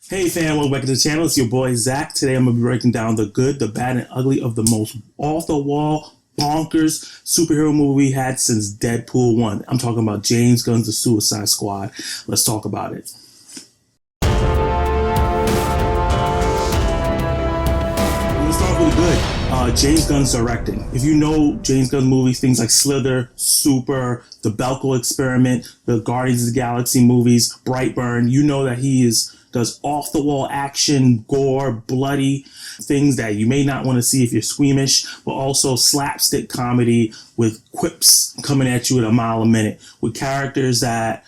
Hey fam, welcome back to the channel. It's your boy Zach. Today I'm going to be breaking down the good, the bad, and ugly of the most off-the-wall, bonkers superhero movie we had since Deadpool 1. I'm talking about James Gunn's The Suicide Squad. Let's talk about it. Let's start with the good. James Gunn's directing. If you know James Gunn's movies, things like Slither, Super, The Belko Experiment, the Guardians of the Galaxy movies, Brightburn, you know that does off-the-wall action, gore, bloody, things that you may not want to see if you're squeamish, but also slapstick comedy with quips coming at you at a mile a minute, with characters that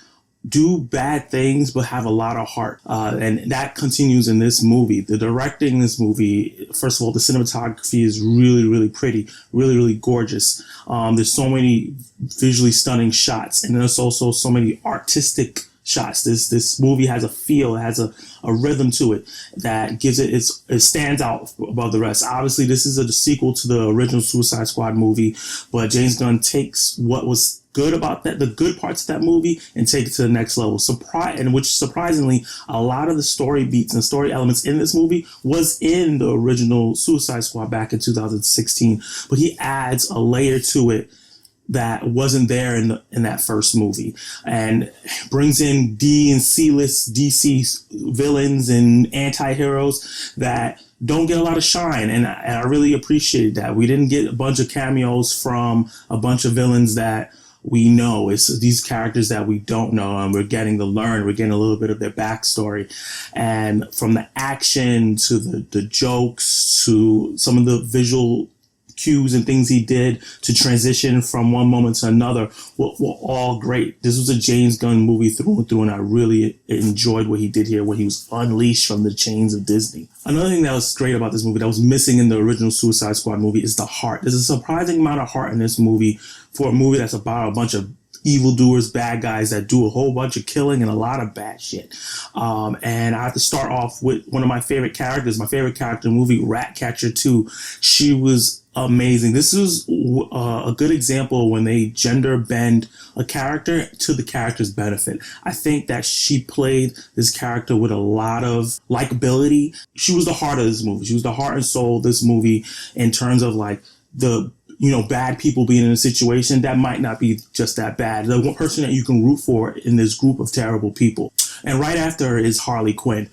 do bad things but have a lot of heart, and that continues in this movie. The directing in this movie, first of all, the cinematography is really pretty, really gorgeous. There's so many visually stunning shots, and there's also so many artistic shots. This movie has a feel, it has a rhythm to it that gives it stands out above the rest. Obviously, this is a sequel to the original Suicide Squad movie, but James Gunn takes what was good about that, the good parts of that movie, and take it to the next level. Which surprisingly, a lot of the story beats and story elements in this movie was in the original Suicide Squad back in 2016, but he adds a layer to it that wasn't there in that first movie, and brings in D and C-list DC villains and anti-heroes that don't get a lot of shine, and I really appreciated that. We didn't get a bunch of cameos from a bunch of villains that we know. It's these characters that we don't know, and we're getting to learn. We're getting a little bit of their backstory, and from the action to the jokes to some of the visual cues and things he did to transition from one moment to another were all great. This was a James Gunn movie through and through, and I really enjoyed what he did here when he was unleashed from the chains of Disney. Another thing that was great about this movie that was missing in the original Suicide Squad movie is the heart. There's a surprising amount of heart in this movie for a movie that's about a bunch of evildoers, bad guys that do a whole bunch of killing and a lot of bad shit. And I have to start off with one of my favorite characters, my favorite character in the movie, Ratcatcher 2. She was amazing. This is a good example when they gender bend a character to the character's benefit. I think that she played this character with a lot of likability. She was the heart of this movie. She was the heart and soul of this movie in terms of like the bad people being in a situation that might not be just that bad. The one person that you can root for in this group of terrible people. And right after her is Harley Quinn.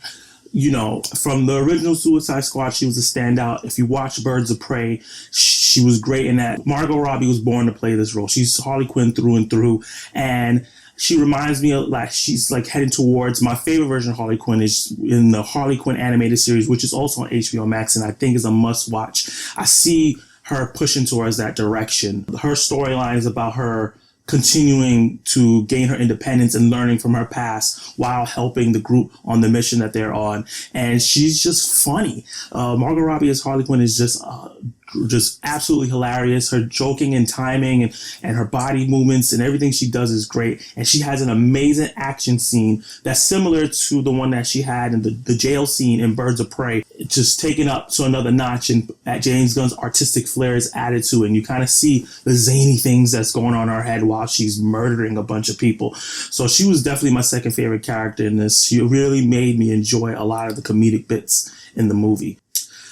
From the original Suicide Squad, she was a standout. If you watch Birds of Prey, she was great in that. Margot Robbie was born to play this role. She's Harley Quinn through and through. And she reminds me of she's heading towards my favorite version of Harley Quinn is in the Harley Quinn animated series, which is also on HBO Max, and I think is a must watch. I see her pushing towards that direction. Her storyline is about her continuing to gain her independence and learning from her past while helping the group on the mission that they're on. And she's just funny. Margot Robbie as Harley Quinn is just absolutely hilarious. Her joking and timing and her body movements and everything she does is great. And she has an amazing action scene that's similar to the one that she had in the jail scene in Birds of Prey, just taken up to another notch, and James Gunn's artistic flair is added to it. And you kind of see the zany things that's going on in her head while she's murdering a bunch of people. So she was definitely my second favorite character in this. She really made me enjoy a lot of the comedic bits in the movie.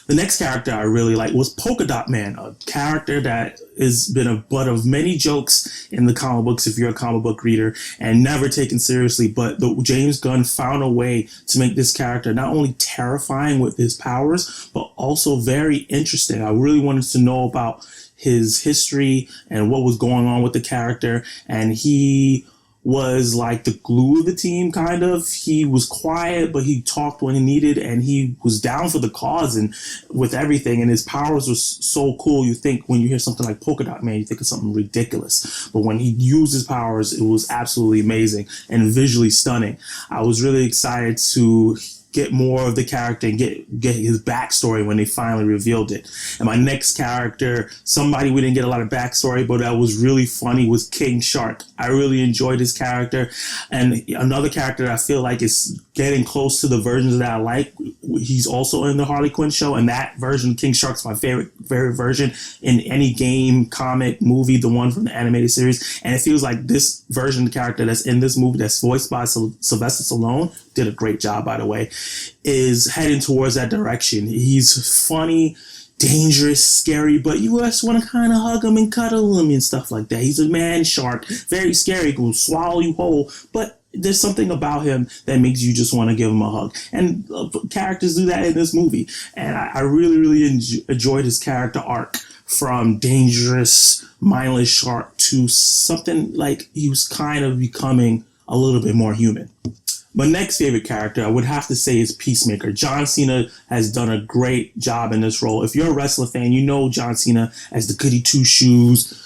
The next character I really liked was Polka-Dot Man, a character that has been a butt of many jokes in the comic books if you're a comic book reader, and never taken seriously. But James Gunn found a way to make this character not only terrifying with his powers, but also very interesting. I really wanted to know about his history and what was going on with the character, and he was like the glue of the team, kind of. He was quiet, but he talked when he needed, and he was down for the cause and with everything, and his powers were so cool. You think when you hear something like Polka-Dot Man, you think of something ridiculous, but when he used his powers, it was absolutely amazing and visually stunning. I was really excited to get more of the character and get his backstory when they finally revealed it. And my next character, somebody we didn't get a lot of backstory, but that was really funny, was King Shark. I really enjoyed his character. And another character that I feel like is getting close to the versions that I like, he's also in the Harley Quinn show, and that version, King Shark's my favorite version in any game, comic, movie, the one from the animated series. And it feels like this version of the character that's in this movie that's voiced by Sylvester Stallone did a great job, by the way. is heading towards that direction. He's funny, dangerous, scary, but you just want to kind of hug him and cuddle him and stuff like that. He's a man shark, very scary, will swallow you whole, but there's something about him that makes you just want to give him a hug. And characters do that in this movie. And I really, really enjoyed his character arc from dangerous, mindless shark to something like he was kind of becoming a little bit more human. My next favorite character I would have to say is Peacemaker. John Cena has done a great job in this role. If you're a wrestler fan, you know John Cena as the goody two-shoes,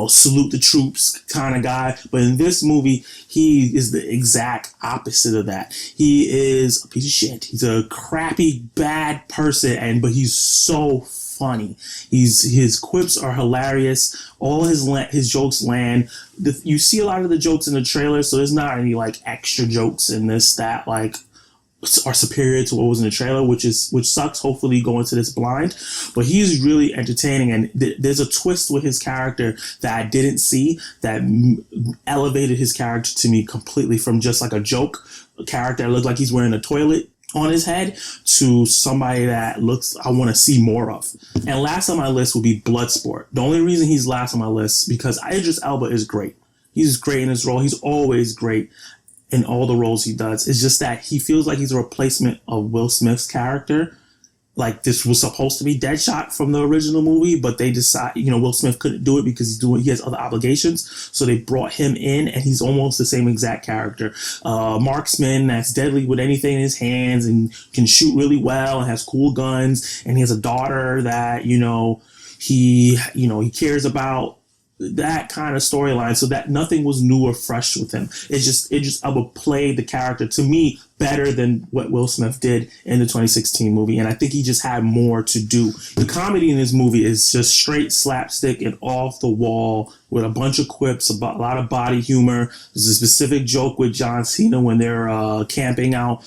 salute the troops kind of guy. But in this movie, he is the exact opposite of that. He is a piece of shit. He's a crappy, bad person, but he's so funny. His quips are hilarious. All his jokes land. You see a lot of the jokes in the trailer, so there's not any like extra jokes in this that like are superior to what was in the trailer, which sucks. Hopefully you go into this blind, but he's really entertaining, and there's a twist with his character that I didn't see that elevated his character to me completely from just like a joke character that looked like he's wearing a toilet on his head to somebody that I want to see more of. And last on my list will be Bloodsport. The only reason he's last on my list because Idris Elba is great. He's great in his role. He's always great in all the roles he does. It's just that he feels like he's a replacement of Will Smith's character. Like this was supposed to be Deadshot from the original movie, but they decide, Will Smith couldn't do it because he has other obligations. So they brought him in, and he's almost the same exact character. Marksman that's deadly with anything in his hands and can shoot really well and has cool guns. And he has a daughter that, he cares about, that kind of storyline, so that nothing was new or fresh with him. I would play the character to me better than what Will Smith did in the 2016 movie, and I think he just had more to do. The comedy in this movie is just straight slapstick and off the wall with a bunch of quips, a lot of body humor. There's a specific joke with John Cena when they're camping out,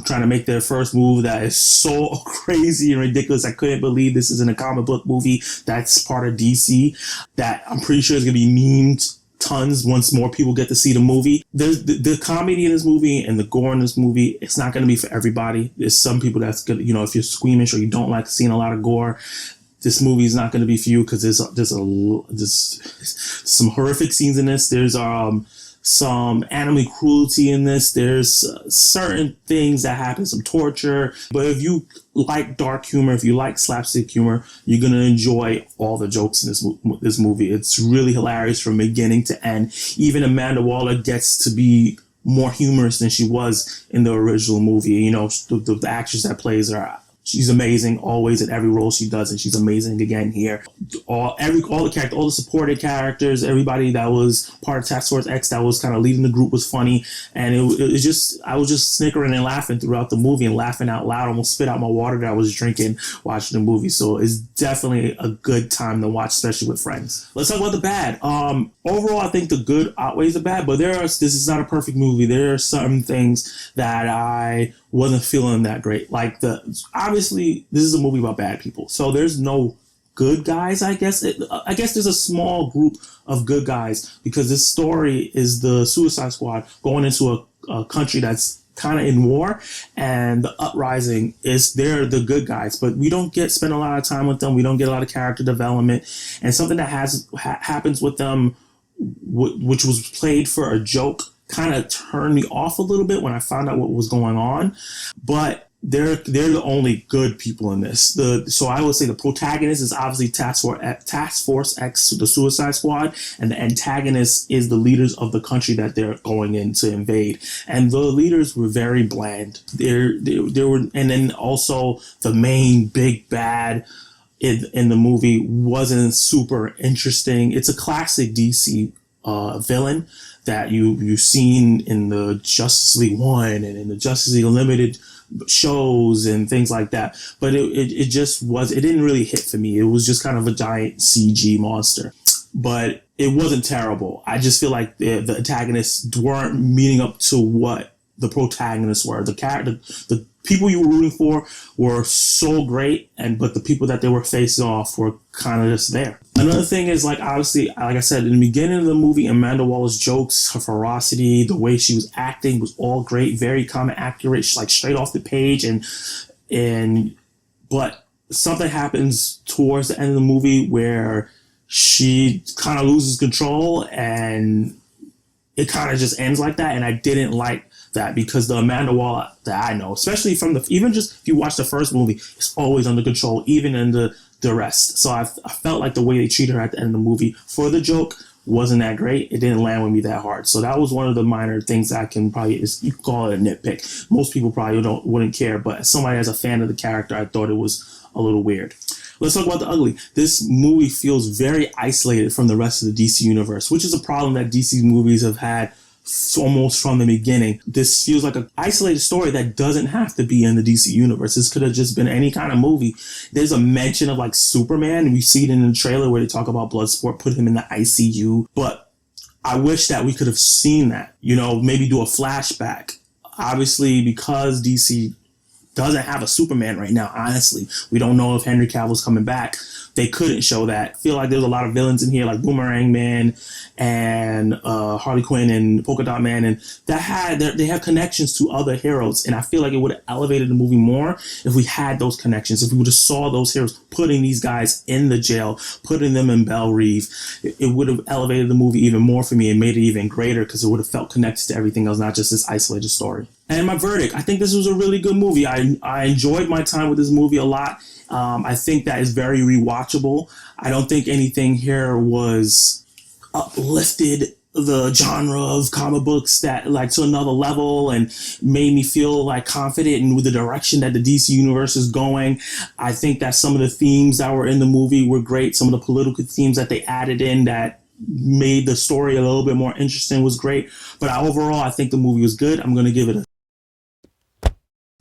trying to make their first move that is so crazy and ridiculous. I couldn't believe this isn't a comic book movie that's part of DC, that I'm pretty sure is going to be memed tons once more people get to see the movie. The comedy in this movie and the gore in this movie, it's not going to be for everybody. There's some people that's good, if you're squeamish or you don't like seeing a lot of gore, this movie is not going to be for you because there's some horrific scenes in this. There's some animal cruelty in this. There's certain things that happen, some torture. But if you like dark humor, if you like slapstick humor, you're going to enjoy all the jokes in this movie. It's really hilarious from beginning to end. Even Amanda Waller gets to be more humorous than she was in the original movie. The actress that plays her, she's amazing always in every role she does, and she's amazing again here. All the supported characters, everybody that was part of Task Force X that was kind of leading the group was funny, and I was just snickering and laughing throughout the movie and laughing out loud, almost spit out my water that I was drinking watching the movie. So it's definitely a good time to watch, especially with friends. Let's talk about the bad. Overall, I think the good outweighs the bad, but this is not a perfect movie. There are some things that I wasn't feeling that great. Like obviously this is a movie about bad people, so there's no good guys. I guess there's a small group of good guys because this story is the Suicide Squad going into a country that's kind of in war, and the uprising they're the good guys, but we don't spend a lot of time with them. We don't get a lot of character development, and something that happens with them, which was played for a joke, kind of turned me off a little bit when I found out what was going on. But they're the only good people in this. So I would say the protagonist is obviously Task Force X, the Suicide Squad, and the antagonist is the leaders of the country that they're going in to invade. And the leaders were very bland. There were, and then also the main big bad in the movie wasn't super interesting. It's a classic DC villain that you've seen in the Justice League 1 and in the Justice League Unlimited shows and things like that. But it didn't really hit for me. It was just kind of a giant CG monster. But it wasn't terrible. I just feel like the antagonists weren't meeting up to what the protagonists were. The people you were rooting for were so great, but the people that they were facing off were kind of just there. Another thing is, like, obviously, like I said, in the beginning of the movie, Amanda Waller's jokes, her ferocity, the way she was acting was all great, very comic accurate, like straight off the page. But something happens towards the end of the movie where she kind of loses control, and it kind of just ends like that. And I didn't like that, because the Amanda Waller that I know, especially from even just if you watch the first movie, is always under control, even in the rest. So I felt like the way they treated her at the end of the movie for the joke wasn't that great. It didn't land with me that hard. So that was one of the minor things that I can probably, you can call it a nitpick. Most people probably wouldn't care, but as somebody as a fan of the character, I thought it was a little weird. Let's talk about the ugly. This movie feels very isolated from the rest of the DC universe, which is a problem that DC movies have had almost from the beginning. This feels like an isolated story that doesn't have to be in the DC universe. This could have just been any kind of movie. There's a mention of like Superman, and we see it in the trailer where they talk about Bloodsport, put him in the ICU. But I wish that we could have seen that, maybe do a flashback. Obviously, because DC doesn't have a Superman right now, honestly. We don't know if Henry Cavill's coming back. They couldn't show that. I feel like there's a lot of villains in here, like Boomerang Man and Harley Quinn and Polka-dot Man, and they have connections to other heroes. And I feel like it would have elevated the movie more if we had those connections. If we would have saw those heroes putting these guys in the jail, putting them in Belle Reve, it would have elevated the movie even more for me and made it even greater, because it would have felt connected to everything else, not just this isolated story. And my verdict, I think this was a really good movie. I enjoyed my time with this movie a lot. I think that is very rewatchable. I don't think anything here was uplifted the genre of comic books that like to another level and made me feel like confident in the direction that the DC universe is going. I think that some of the themes that were in the movie were great. Some of the political themes that they added in that made the story a little bit more interesting was great. But overall, I think the movie was good. I'm going to give it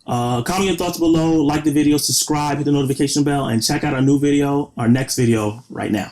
a comment your thoughts below, like the video, subscribe, hit the notification bell, and check out our next video right now.